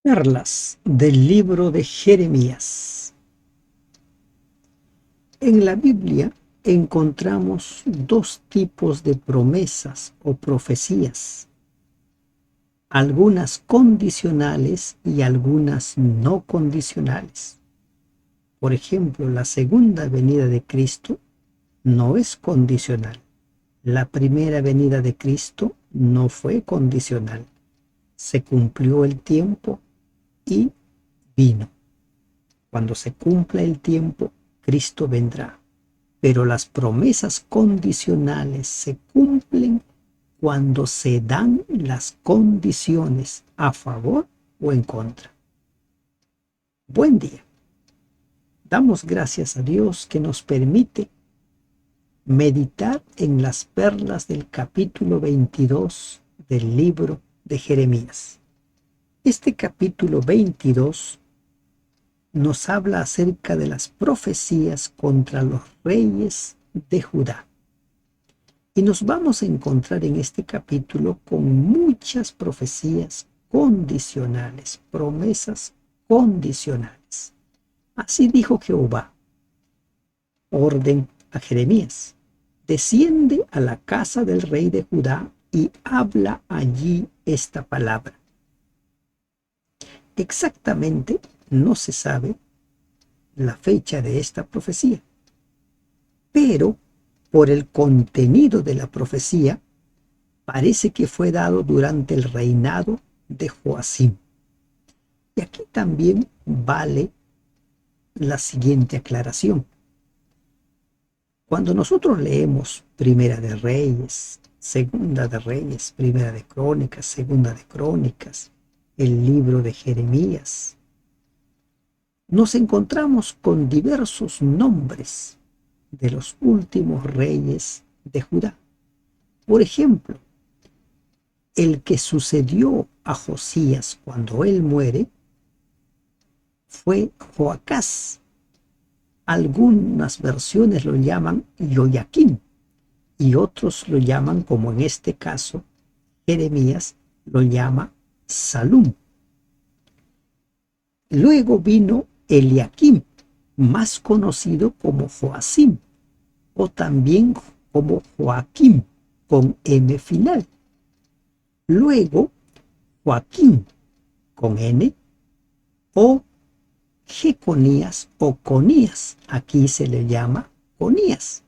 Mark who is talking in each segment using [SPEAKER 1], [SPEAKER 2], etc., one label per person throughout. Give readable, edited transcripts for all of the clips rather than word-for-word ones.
[SPEAKER 1] Perlas del libro de Jeremías. En la Biblia encontramos dos tipos de promesas o profecías, algunas condicionales y algunas no condicionales. Por ejemplo, la segunda venida de Cristo no es condicional. La primera venida de Cristo no fue condicional. Se cumplió el tiempo y vino. Cuando se cumpla el tiempo, Cristo vendrá. Pero las promesas condicionales se cumplen cuando se dan las condiciones a favor o en contra. Buen día. Damos gracias a Dios que nos permite meditar en las perlas del capítulo 22 del libro de Jeremías. Este capítulo 22 nos habla acerca de las profecías contra los reyes de Judá. Y nos vamos a encontrar en este capítulo con muchas profecías condicionales, promesas condicionales. Así dijo Jehová, orden a Jeremías, desciende a la casa del rey de Judá y habla allí esta palabra. Exactamente no se sabe la fecha de esta profecía, pero por el contenido de la profecía parece que fue dado durante el reinado de Joacim. Y aquí también vale la siguiente aclaración. Cuando nosotros leemos Primera de Reyes, Segunda de Reyes, Primera de Crónicas, Segunda de Crónicas, el libro de Jeremías, nos encontramos con diversos nombres de los últimos reyes de Judá. Por ejemplo, el que sucedió a Josías cuando él muere fue Joacás. Algunas versiones lo llaman Joaquín y otros lo llaman, como en este caso, Jeremías lo llama Salum. Luego vino Eliakim, más conocido como Joacim, o también como Joaquim, con M final. Luego Joaquín, con N, o Jeconías o Conías. Aquí se le llama Conías.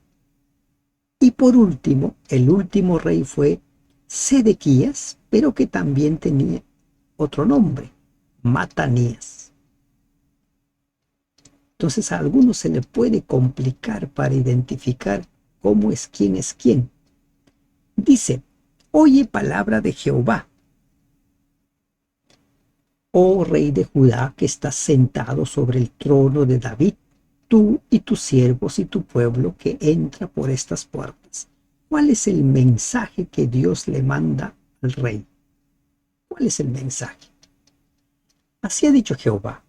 [SPEAKER 1] Y por último, el último rey fue Sedequías, pero que también tenía otro nombre, Matanías. Entonces a algunos se le puede complicar para identificar cómo es quién. Dice, oye palabra de Jehová, oh rey de Judá que estás sentado sobre el trono de David, tú y tus siervos y tu pueblo que entra por estas puertas. ¿Cuál es el mensaje que Dios le manda al rey? ¿Cuál es el mensaje? Así ha dicho Jehová,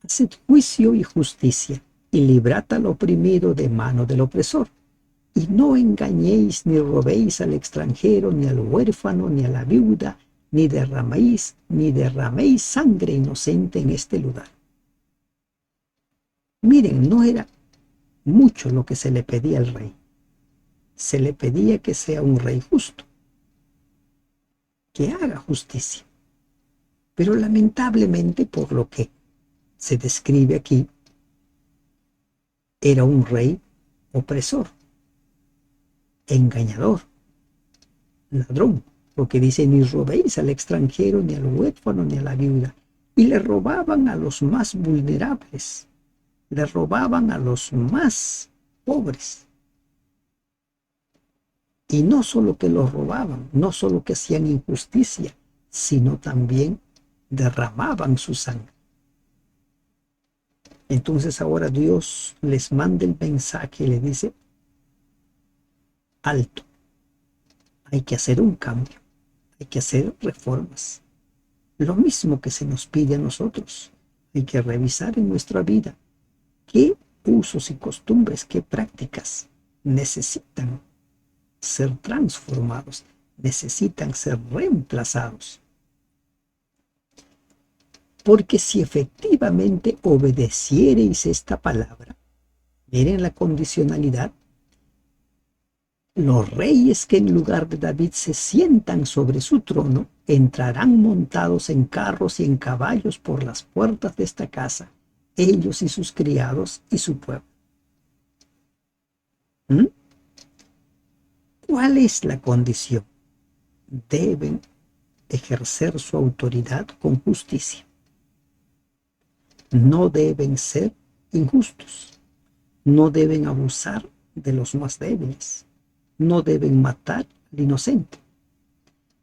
[SPEAKER 1] haced juicio y justicia, y librad al oprimido de mano del opresor. Y no engañéis ni robéis al extranjero, ni al huérfano, ni a la viuda, ni derraméis sangre inocente en este lugar. Miren, no era mucho lo que se le pedía al rey. Se le pedía que sea un rey justo, que haga justicia. Pero lamentablemente, por lo que se describe aquí, era un rey opresor, engañador, ladrón, porque dice, ni robéis al extranjero, ni al huérfano, ni a la viuda. Y le robaban a los más vulnerables, le robaban a los más pobres. Y no solo que los robaban, no solo que hacían injusticia, sino también derramaban su sangre. Entonces ahora Dios les manda el mensaje y le dice, alto, hay que hacer un cambio, hay que hacer reformas. Lo mismo que se nos pide a nosotros. Hay que revisar en nuestra vida qué usos y costumbres, qué prácticas necesitan ser transformados, necesitan ser reemplazados. Porque si efectivamente obedeciereis esta palabra, miren la condicionalidad, los reyes que en lugar de David se sientan sobre su trono entrarán montados en carros y en caballos por las puertas de esta casa, ellos y sus criados y su pueblo. ¿Mm? ¿Cuál es la condición? Deben ejercer su autoridad con justicia. No deben ser injustos. No deben abusar de los más débiles. No deben matar al inocente.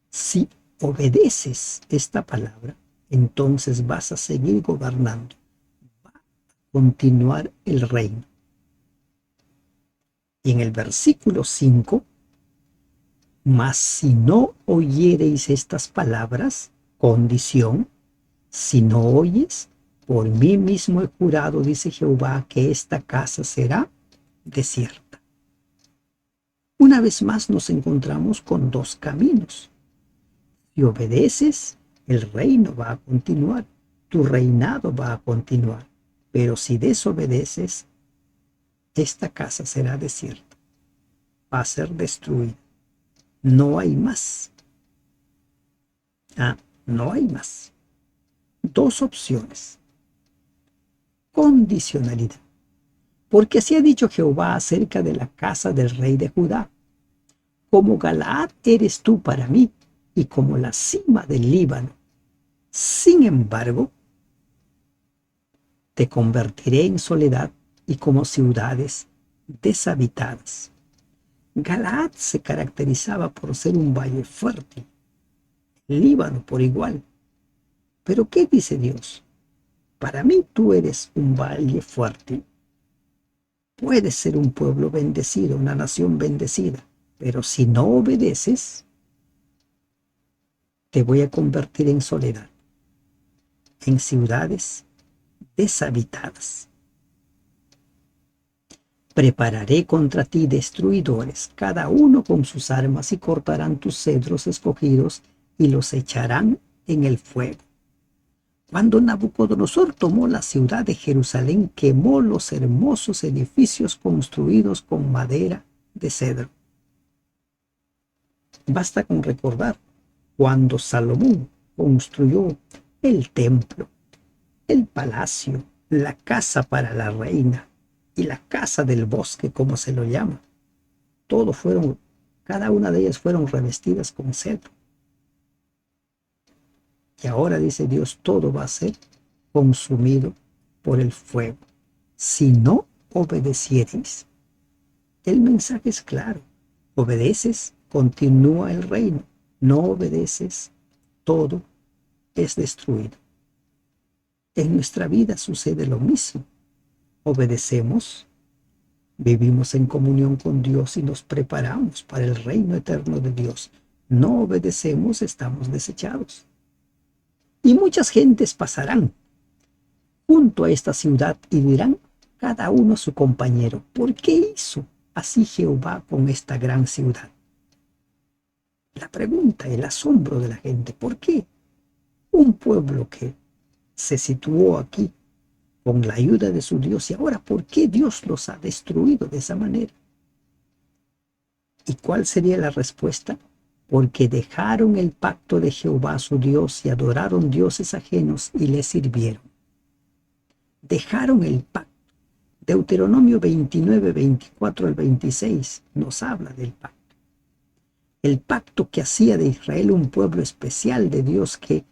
[SPEAKER 1] Si obedeces esta palabra, entonces vas a seguir gobernando. Va a continuar el reino. Y en el versículo 5, mas si no oyereis estas palabras, condición, si no oyes, por mí mismo he jurado, dice Jehová, que esta casa será desierta. Una vez más nos encontramos con dos caminos. Si obedeces, el reino va a continuar, tu reinado va a continuar. Pero si desobedeces, esta casa será desierta, va a ser destruida. No hay más. No hay más. Dos opciones. Condicionalidad. Porque así ha dicho Jehová acerca de la casa del rey de Judá. Como Galaad eres tú para mí, y como la cima del Líbano. Sin embargo, te convertiré en soledad y como ciudades deshabitadas. Galaad se caracterizaba por ser un valle fértil, Líbano por igual. Pero ¿qué dice Dios? Para mí tú eres un valle fértil. Puedes ser un pueblo bendecido, una nación bendecida, pero si no obedeces, te voy a convertir en soledad, en ciudades deshabitadas. Prepararé contra ti destruidores, cada uno con sus armas, y cortarán tus cedros escogidos y los echarán en el fuego. Cuando Nabucodonosor tomó la ciudad de Jerusalén, quemó los hermosos edificios construidos con madera de cedro. Basta con recordar cuando Salomón construyó el templo, el palacio, la casa para la reina y la casa del bosque, como se lo llama. Cada una de ellas fueron revestidas con cedro. Y ahora dice Dios, todo va a ser consumido por el fuego. Si no obedeciereis. El mensaje es claro. Obedeces, continúa el reino. No obedeces, todo es destruido. En nuestra vida sucede lo mismo. Obedecemos, vivimos en comunión con Dios y nos preparamos para el reino eterno de Dios. No obedecemos, estamos desechados. Y muchas gentes pasarán junto a esta ciudad y dirán, cada uno a su compañero, ¿por qué hizo así Jehová con esta gran ciudad? La pregunta, el asombro de la gente, ¿por qué un pueblo que se situó aquí con la ayuda de su Dios, y ahora por qué Dios los ha destruido de esa manera? ¿Y cuál sería la respuesta? Porque dejaron el pacto de Jehová su Dios y adoraron dioses ajenos y le sirvieron. Dejaron el pacto. Deuteronomio 29, 24 al 26 nos habla del pacto. El pacto que hacía de Israel un pueblo especial de Dios, que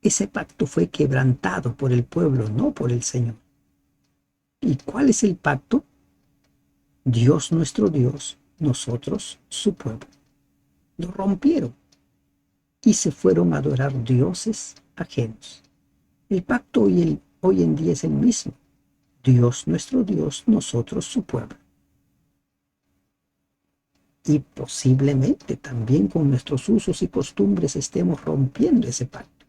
[SPEAKER 1] ese pacto fue quebrantado por el pueblo, no por el Señor. ¿Y cuál es el pacto? Dios nuestro Dios, nosotros su pueblo. Lo rompieron y se fueron a adorar dioses ajenos. El pacto hoy en día es el mismo. Dios nuestro Dios, nosotros su pueblo. Y posiblemente también con nuestros usos y costumbres estemos rompiendo ese pacto.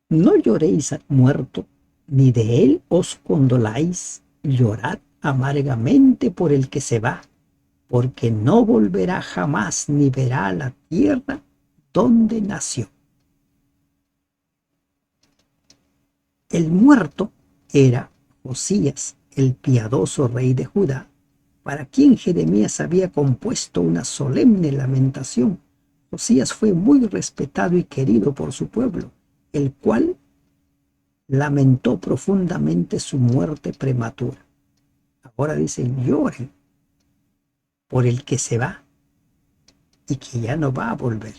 [SPEAKER 1] No lloréis al muerto, ni de él os condoláis, llorad amargamente por el que se va, porque no volverá jamás ni verá la tierra donde nació. El muerto era Josías, el piadoso rey de Judá, para quien Jeremías había compuesto una solemne lamentación. Josías fue muy respetado y querido por su pueblo, el cual lamentó profundamente su muerte prematura. Ahora dicen, lloren por el que se va y que ya no va a volver.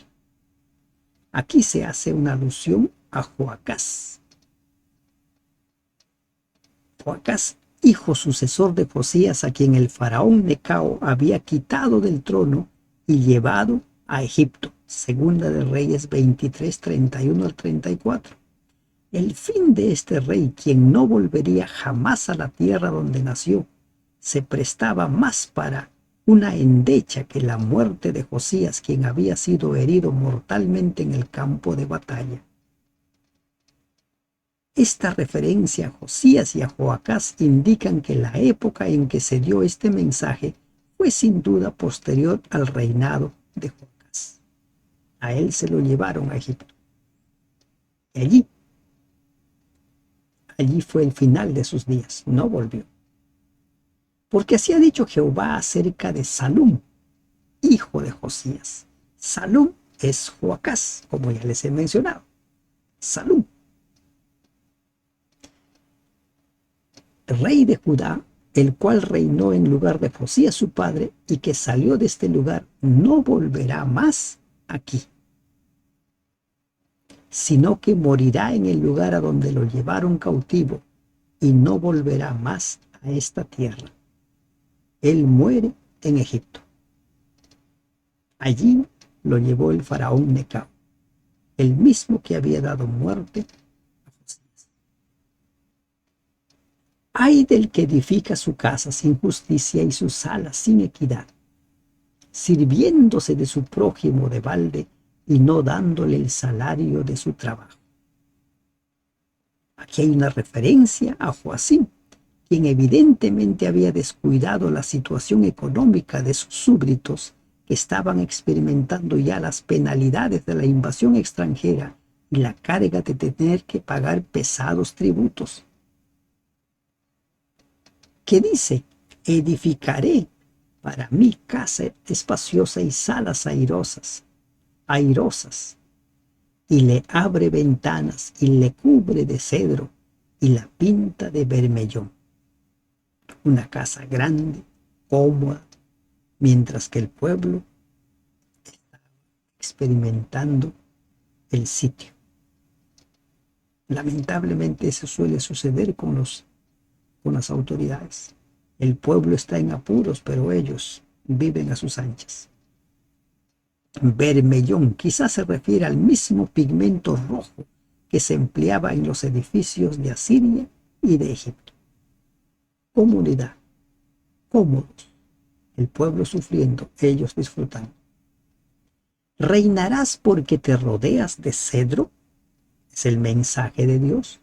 [SPEAKER 1] Aquí se hace una alusión a Joacás. Joacás, hijo sucesor de Josías, a quien el faraón Necao había quitado del trono y llevado a Egipto. Segunda de Reyes 23, 31 al 34. El fin de este rey, quien no volvería jamás a la tierra donde nació, se prestaba más para una endecha que la muerte de Josías, quien había sido herido mortalmente en el campo de batalla. Esta referencia a Josías y a Joacás indican que la época en que se dio este mensaje fue sin duda posterior al reinado de Joacás. A él se lo llevaron a Egipto. Y allí fue el final de sus días, no volvió. Porque así ha dicho Jehová acerca de Salum, hijo de Josías. Salum es Joacás, como ya les he mencionado. Salum, rey de Judá, el cual reinó en lugar de Josías su padre, y que salió de este lugar, no volverá más aquí, sino que morirá en el lugar a donde lo llevaron cautivo, y no volverá más a esta tierra. Él muere en Egipto. Allí lo llevó el faraón Necao, el mismo que había dado muerte a Josías. Ay del que edifica su casa sin justicia y sus salas sin equidad, sirviéndose de su prójimo de balde y no dándole el salario de su trabajo. Aquí hay una referencia a Joacim, quien evidentemente había descuidado la situación económica de sus súbditos, que estaban experimentando ya las penalidades de la invasión extranjera y la carga de tener que pagar pesados tributos. Que dice, edificaré para mí casa espaciosa y salas airosas, y le abre ventanas y le cubre de cedro y la pinta de bermellón. Una casa grande, cómoda, mientras que el pueblo está experimentando el sitio. Lamentablemente eso suele suceder con las autoridades. El pueblo está en apuros, pero ellos viven a sus anchas. Bermellón quizás se refiere al mismo pigmento rojo que se empleaba en los edificios de Asiria y de Egipto. Comunidad, cómodos, el pueblo sufriendo, ellos disfrutando. ¿Reinarás porque te rodeas de cedro? Es el mensaje de Dios.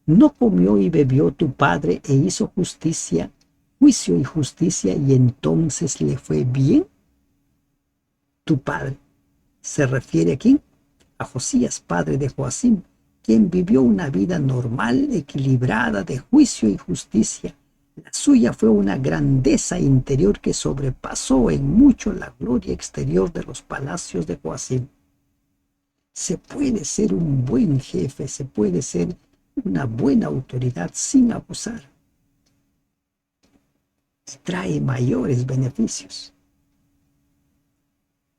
[SPEAKER 1] ¿No comió y bebió tu padre e hizo justicia, juicio y justicia, y entonces le fue bien? Tu padre se refiere aquí a Josías, padre de Joacim, quien vivió una vida normal, equilibrada, de juicio y justicia. La suya fue una grandeza interior que sobrepasó en mucho la gloria exterior de los palacios de Joacim. Se puede ser un buen jefe, se puede ser una buena autoridad sin abusar. Y trae mayores beneficios.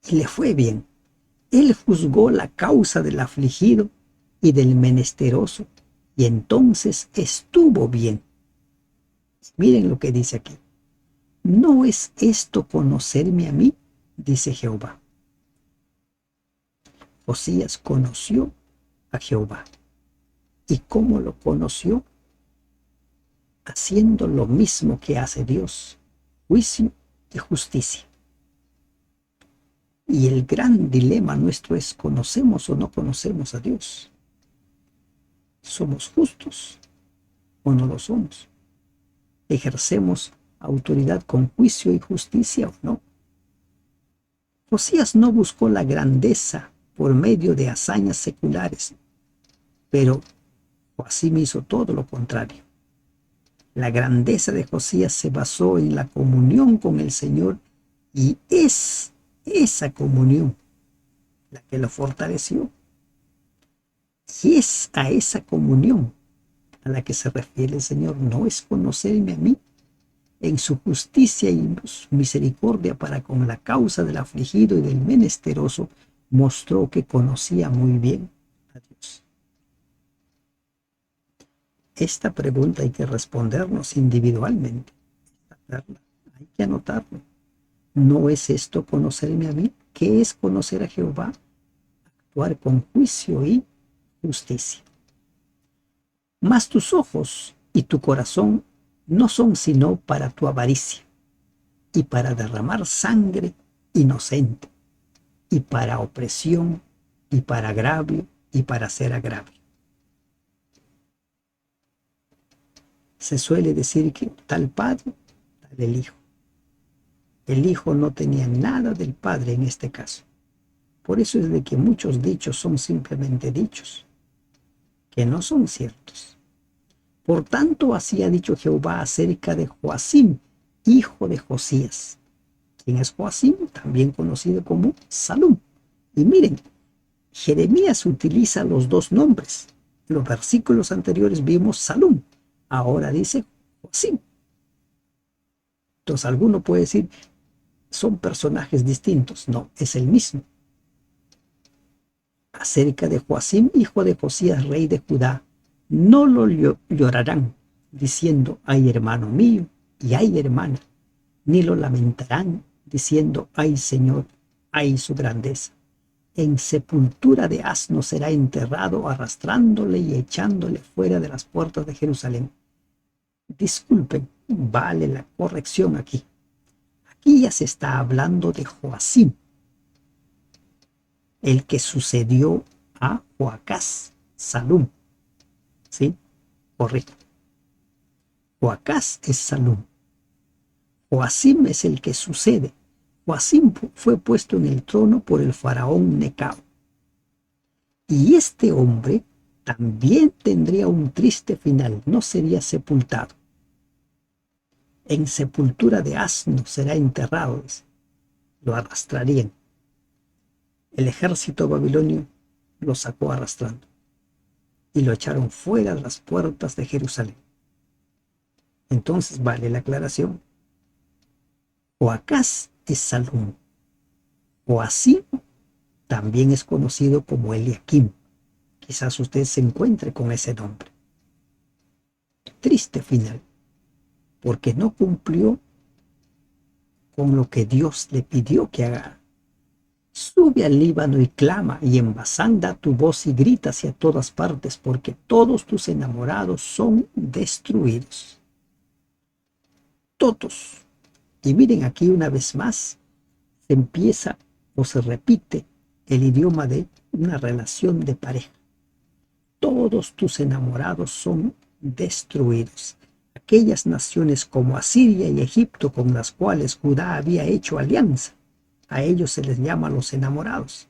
[SPEAKER 1] Y le fue bien. Él juzgó la causa del afligido y del menesteroso, y entonces estuvo bien. Miren lo que dice aquí. ¿No es esto conocerme a mí?, dice Jehová. Josías conoció a Jehová. ¿Y cómo lo conoció? Haciendo lo mismo que hace Dios, juicio y justicia. Y el gran dilema nuestro es, ¿conocemos o no conocemos a Dios? ¿Somos justos o no lo somos? ¿Ejercemos autoridad con juicio y justicia o no? Josías no buscó la grandeza por medio de hazañas seculares, pero Joacim hizo todo lo contrario. La grandeza de Josías se basó en la comunión con el Señor y es esa comunión la que lo fortaleció. Y es a esa comunión a la que se refiere el Señor. No es conocerme a mí en su justicia y su misericordia para con la causa del afligido y del menesteroso, mostró que conocía muy bien a Dios. Esta pregunta hay que respondernos individualmente. Hay que anotarlo. ¿No es esto conocerme a mí? ¿Qué es conocer a Jehová? Actuar con juicio y justicia. Mas tus ojos y tu corazón no son sino para tu avaricia y para derramar sangre inocente y para opresión y para agravio y para hacer agravio. Se suele decir que tal padre, tal el hijo. El hijo no tenía nada del padre en este caso. Por eso es de que muchos dichos son simplemente dichos, que no son ciertos. Por tanto, así ha dicho Jehová acerca de Joacim, hijo de Josías. ¿Quién es Joacim? También conocido como Salum. Y miren, Jeremías utiliza los dos nombres. En los versículos anteriores vimos Salum. Ahora dice Joacim. Entonces alguno puede decir, son personajes distintos. No, es el mismo. Acerca de Joacim, hijo de Josías, rey de Judá, no lo llorarán, diciendo, ay hermano mío, y ay hermana, ni lo lamentarán, diciendo, ay Señor, ay su grandeza. En sepultura de asno será enterrado, arrastrándole y echándole fuera de las puertas de Jerusalén. Disculpen, vale la corrección aquí. Aquí ya se está hablando de Joacim, el que sucedió a Joacás, Salum. ¿Sí? Correcto. Joacás es Salum. Joacim es el que sucede. Joacim fue puesto en el trono por el faraón Necao. Y este hombre también tendría un triste final, no sería sepultado. En sepultura de asno será enterrado, lo arrastrarían. El ejército babilonio lo sacó arrastrando y lo echaron fuera de las puertas de Jerusalén. Entonces vale la aclaración. Joacás es Salum. Joacim también es conocido como Eliakim. Quizás usted se encuentre con ese nombre. Triste final, porque no cumplió con lo que Dios le pidió que haga. Sube al Líbano y clama, y en Basán da tu voz y grita hacia todas partes, porque todos tus enamorados son destruidos. Todos. Y miren aquí una vez más, se empieza o se repite el idioma de una relación de pareja. Todos tus enamorados son destruidos. Aquellas naciones como Asiria y Egipto con las cuales Judá había hecho alianza, a ellos se les llama los enamorados.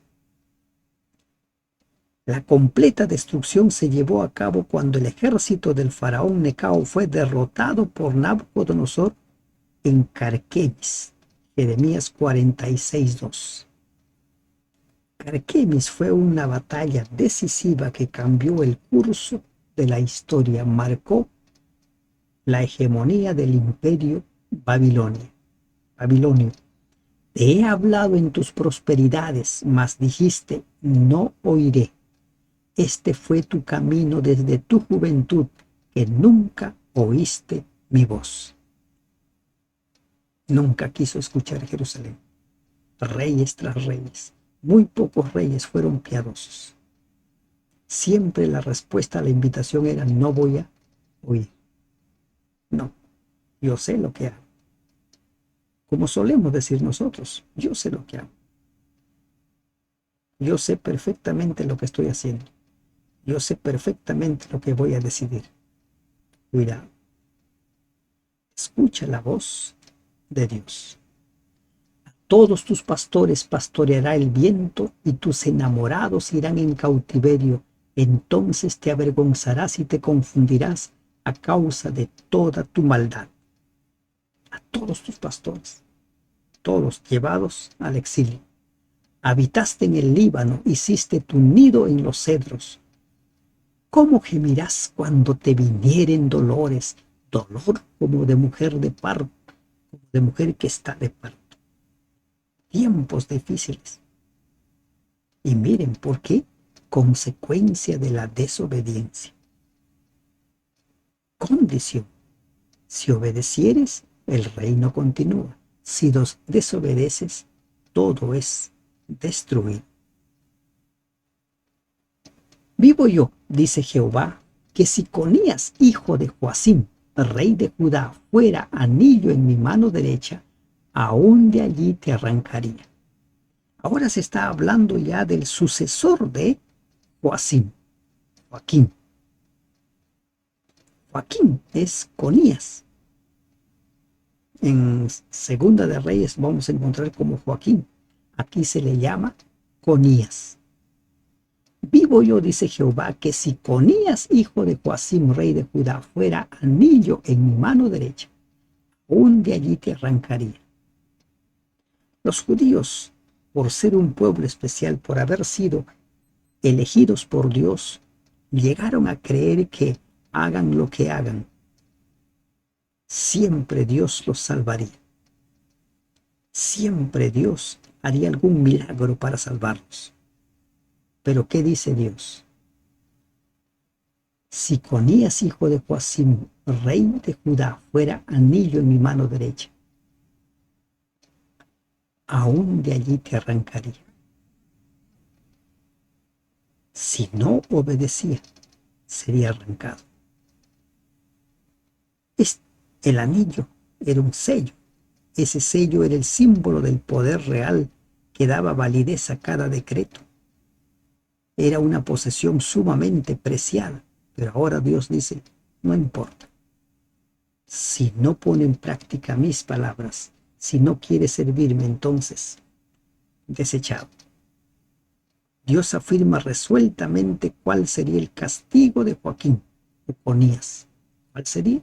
[SPEAKER 1] La completa destrucción se llevó a cabo cuando el ejército del faraón Necao fue derrotado por Nabucodonosor en Carquemis. Jeremías 46:2. Carquemis fue una batalla decisiva que cambió el curso de la historia, marcó la hegemonía del imperio babilonio. Te he hablado en tus prosperidades, mas dijiste, no oiré. Este fue tu camino desde tu juventud, que nunca oíste mi voz. Nunca quiso escuchar Jerusalén. Reyes tras reyes. Muy pocos reyes fueron piadosos. Siempre la respuesta a la invitación era, no voy a oír. No, yo sé lo que hago. Como solemos decir nosotros, yo sé lo que hago. Yo sé perfectamente lo que estoy haciendo. Yo sé perfectamente lo que voy a decidir. Cuidado. Escucha la voz de Dios. A todos tus pastores pastoreará el viento y tus enamorados irán en cautiverio Entonces te avergonzarás y te confundirás a causa de toda tu maldad. A todos tus pastores, todos llevados al exilio. Habitaste en el Líbano, hiciste tu nido en los cedros. ¿Cómo gemirás cuando te vinieren dolores? Dolor como de mujer de parto, como de mujer que está de parto. Tiempos difíciles. Y miren por qué. Consecuencia de la desobediencia. Condición. Si obedecieres, el reino continúa. Si desobedeces, todo es destruido. Vivo yo, dice Jehová, que si Conías, hijo de Joacim, rey de Judá, fuera anillo en mi mano derecha, aún de allí te arrancaría. Ahora se está hablando ya del sucesor de Joacim, Joaquín. Joaquín es Conías. En Segunda de Reyes vamos a encontrar como Joaquín. Aquí se le llama Conías. Vivo yo, dice Jehová, que si Conías, hijo de Joacim, rey de Judá, fuera anillo en mi mano derecha, aún de allí te arrancaría. Los judíos, por ser un pueblo especial, por haber sido elegidos por Dios, llegaron a creer que hagan lo que hagan, siempre Dios los salvaría. Siempre Dios haría algún milagro para salvarlos. Pero ¿qué dice Dios? Si Conías, hijo de Joacim, rey de Judá, fuera anillo en mi mano derecha, aún de allí te arrancaría. Si no obedecía, sería arrancado. El anillo era un sello. Ese sello era el símbolo del poder real que daba validez a cada decreto. Era una posesión sumamente preciada, pero ahora Dios dice, no importa. Si no pone en práctica mis palabras, si no quiere servirme, entonces, desechado. Dios afirma resueltamente cuál sería el castigo de Joaquín o Conías. ¿Cuál sería?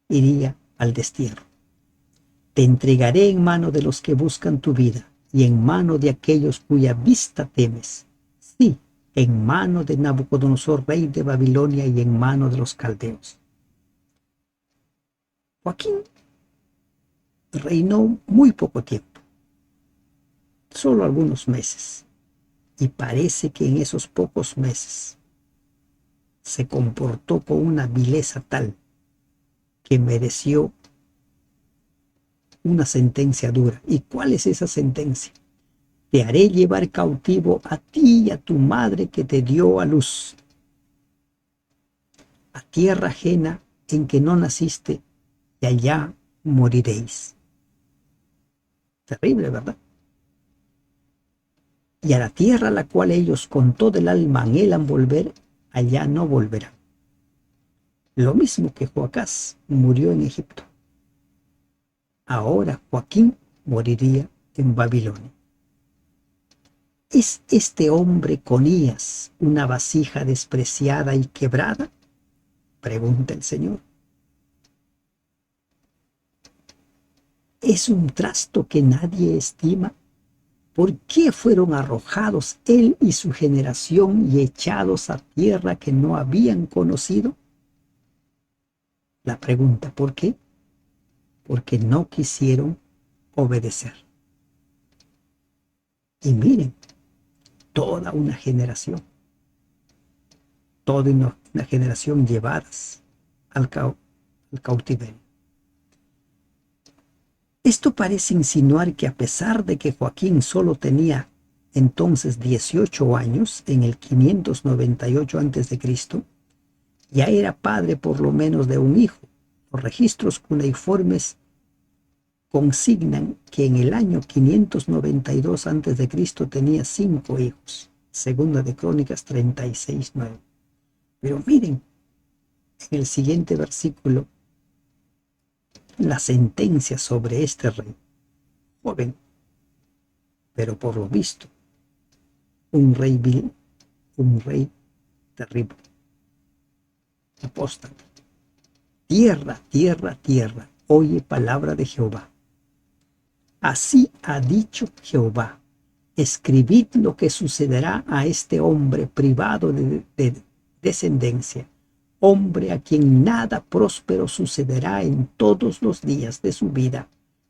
[SPEAKER 1] Iría al destierro. Te entregaré en mano de los que buscan tu vida y en mano de aquellos cuya vista temes. Sí, en mano de Nabucodonosor, rey de Babilonia, y en mano de los caldeos. Joaquín reinó muy poco tiempo, solo algunos meses, y parece que en esos pocos meses se comportó con una vileza tal que mereció una sentencia dura. ¿Y cuál es esa sentencia? Te haré llevar cautivo a ti y a tu madre que te dio a luz, a tierra ajena en que no naciste, y allá moriréis. Terrible, ¿verdad? Y a la tierra a la cual ellos con todo el alma anhelan volver, allá no volverán. Lo mismo que Joacás murió en Egipto. Ahora Joaquín moriría en Babilonia. ¿Es este hombre Conías una vasija despreciada y quebrada? Pregunta el Señor. ¿Es un trasto que nadie estima? ¿Por qué fueron arrojados él y su generación y echados a tierra que no habían conocido? La pregunta, ¿por qué? Porque no quisieron obedecer. Y miren, toda una generación, toda una generación llevadas al cautiverio. Esto parece insinuar que a pesar de que Joaquín solo tenía entonces 18 años, en el 598 a.C., ya era padre por lo menos de un hijo. Los registros cuneiformes consignan que en el año 592 a.C. tenía 5 hijos. Segunda de Crónicas 36:9. Pero miren, en el siguiente versículo, la sentencia sobre este rey, joven, pero por lo visto, un rey vil, un rey terrible, apóstata. Tierra, tierra, tierra, oye palabra de Jehová. Así ha dicho Jehová: escribid lo que sucederá a este hombre privado de descendencia, hombre a quien nada próspero sucederá en todos los días de su vida,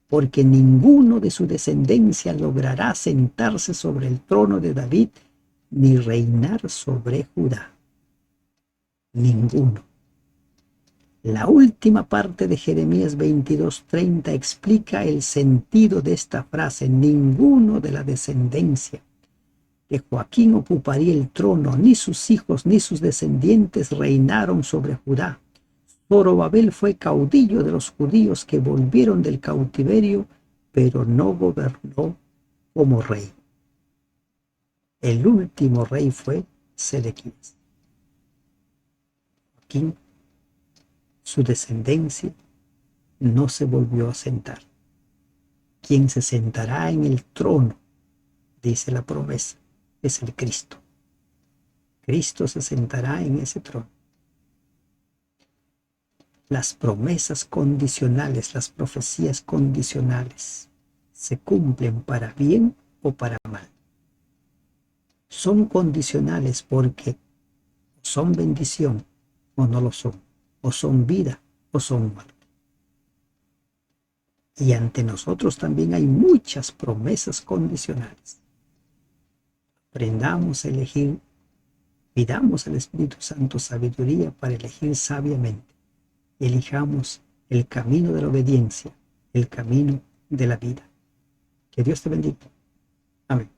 [SPEAKER 1] porque ninguno de su descendencia logrará sentarse sobre el trono de David ni reinar sobre Judá. Ninguno. La última parte de Jeremías 22:30 explica el sentido de esta frase: ninguno de la descendencia de Joaquín ocuparía el trono, ni sus hijos ni sus descendientes reinaron sobre Judá. Zorobabel fue caudillo de los judíos que volvieron del cautiverio, pero no gobernó como rey. El último rey fue Sedequías. Joaquín, su descendencia, no se volvió a sentar. Quien se sentará en el trono, dice la promesa, es el Cristo. Cristo se sentará en ese trono. Las promesas condicionales, las profecías condicionales, se cumplen para bien o para mal. Son condicionales porque son bendición o no lo son, o son vida o son muerte. Y ante nosotros también hay muchas promesas condicionales. Aprendamos a elegir, pidamos al Espíritu Santo sabiduría para elegir sabiamente. Elijamos el camino de la obediencia, el camino de la vida. Que Dios te bendiga. Amén.